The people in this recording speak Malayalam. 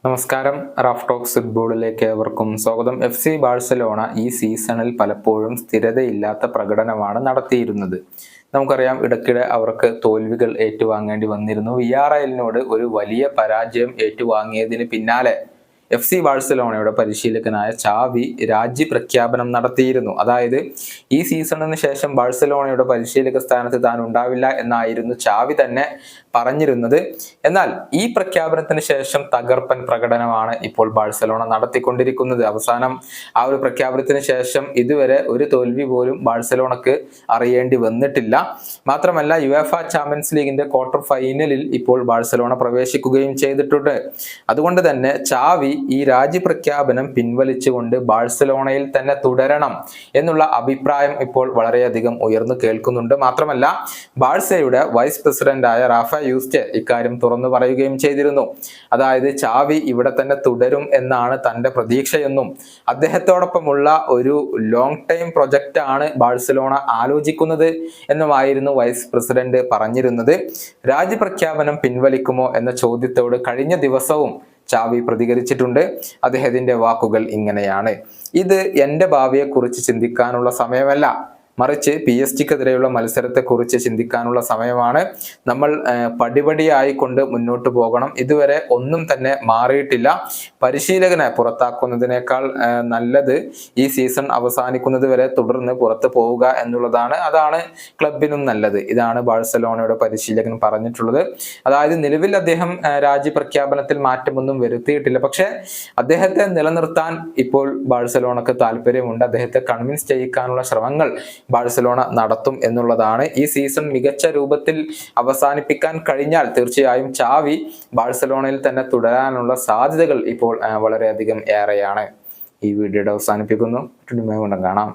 നമസ്കാരം. റാഫ് ടോക്സ് ഫുട്ബോളിലേക്ക് ഏവർക്കും സ്വാഗതം. FC ബാഴ്സലോണ ഈ സീസണിൽ പലപ്പോഴും സ്ഥിരതയില്ലാത്ത പ്രകടനമാണ് നടത്തിയിരുന്നത്. നമുക്കറിയാം, ഇടയ്ക്കിടെ അവർക്ക് തോൽവികൾ ഏറ്റുവാങ്ങേണ്ടി വന്നിരുന്നു. വിയ്യാറയലിനോട് ഒരു വലിയ പരാജയം ഏറ്റുവാങ്ങിയതിന് പിന്നാലെ FC ബാഴ്സലോണയുടെ പരിശീലകനായ ചാവി രാജ്യപ്രഖ്യാപനം നടത്തിയിരുന്നു. അതായത് ഈ സീസണിന് ശേഷം ബാഴ്സലോണയുടെ പരിശീലക സ്ഥാനത്ത് താൻ ഉണ്ടാവില്ല എന്നായിരുന്നു ചാവി തന്നെ പറഞ്ഞിരുന്നത്. എന്നാൽ ഈ പ്രഖ്യാപനത്തിന് ശേഷം തകർപ്പൻ പ്രകടനമാണ് ഇപ്പോൾ ബാഴ്സലോണ നടത്തിക്കൊണ്ടിരിക്കുന്നത്. അവസാനം ആ ഒരു പ്രഖ്യാപനത്തിന് ശേഷം ഇതുവരെ ഒരു തോൽവി പോലും ബാഴ്സലോണക്ക് അറിയേണ്ടി വന്നിട്ടില്ല. മാത്രമല്ല, യുവേഫ ചാമ്പ്യൻസ് ലീഗിന്റെ ക്വാർട്ടർ ഫൈനലിൽ ഇപ്പോൾ ബാഴ്സലോണ പ്രവേശിക്കുകയും ചെയ്തിട്ടുണ്ട്. അതുകൊണ്ട് തന്നെ ചാവി ഈ രാജ്യപ്രഖ്യാപനം പിൻവലിച്ചുകൊണ്ട് ബാഴ്സലോണയിൽ തന്നെ തുടരണം എന്നുള്ള അഭിപ്രായം ഇപ്പോൾ വളരെയധികം ഉയർന്നു കേൾക്കുന്നുണ്ട്. മാത്രമല്ല, ബാഴ്സയുടെ വൈസ് പ്രസിഡന്റായ റാഫ യൂസ്റ്റെ ഇക്കാര്യം തുറന്നു പറയുകയും ചെയ്തിരുന്നു. അതായത് ചാവി ഇവിടെ തന്നെ തുടരും എന്നാണ് തന്റെ പ്രതീക്ഷയെന്നും അദ്ദേഹത്തോടൊപ്പമുള്ള ഒരു ലോങ് ടൈം പ്രൊജക്റ്റ് ആണ് ബാഴ്സലോണ ആലോചിക്കുന്നത് എന്നുമായിരുന്നു വൈസ് പ്രസിഡന്റ് പറഞ്ഞിരുന്നത്. രാജ്യപ്രഖ്യാപനം പിൻവലിക്കുമോ എന്ന ചോദ്യത്തോട് കഴിഞ്ഞ ദിവസവും ചാവി പ്രതികരിച്ചിട്ടുണ്ട്. അദ്ദേഹത്തിന്റെ വാക്കുകൾ ഇങ്ങനെയാണ്: ഇത് എന്റെ ഭാവിയെക്കുറിച്ച് ചിന്തിക്കാനുള്ള സമയമല്ല, മറിച്ച് PSG-ക്കെതിരെയുള്ള മത്സരത്തെക്കുറിച്ച് ചിന്തിക്കാനുള്ള സമയമാണ്. നമ്മൾ പടിപടിയായി കൊണ്ട് മുന്നോട്ട് പോകണം. ഇതുവരെ ഒന്നും തന്നെ മാറിയിട്ടില്ല. പരിശീലകനെ പുറത്താക്കുന്നതിനേക്കാൾ നല്ലത് ഈ സീസൺ അവസാനിക്കുന്നത് വരെ തുടർന്ന് പുറത്തു പോവുക എന്നുള്ളതാണ്. അതാണ് ക്ലബിനും നല്ലത്. ഇതാണ് ബാഴ്സലോണയുടെ പരിശീലകൻ പറഞ്ഞിട്ടുള്ളത്. അതായത് നിലവിൽ അദ്ദേഹം രാജ്യപ്രഖ്യാപനത്തിൽ മാറ്റമൊന്നും വരുത്തിയിട്ടില്ല. പക്ഷെ അദ്ദേഹത്തെ നിലനിർത്താൻ ഇപ്പോൾ ബാഴ്സലോണക്ക് താല്പര്യമുണ്ട്. അദ്ദേഹത്തെ കൺവിൻസ് ചെയ്യിക്കാനുള്ള ശ്രമങ്ങൾ ബാഴ്സലോണ നടത്തും എന്നുള്ളതാണ്. ഈ സീസൺ മികച്ച രൂപത്തിൽ അവസാനിപ്പിക്കാൻ കഴിഞ്ഞാൽ തീർച്ചയായും ചാവി ബാഴ്സലോണയിൽ തന്നെ തുടരാനുള്ള സാധ്യതകൾ ഇപ്പോൾ വളരെയധികം ഏറെയാണ്. ഈ വീഡിയോയുടെ അവസാനിപ്പിക്കുന്നു. കാണാം.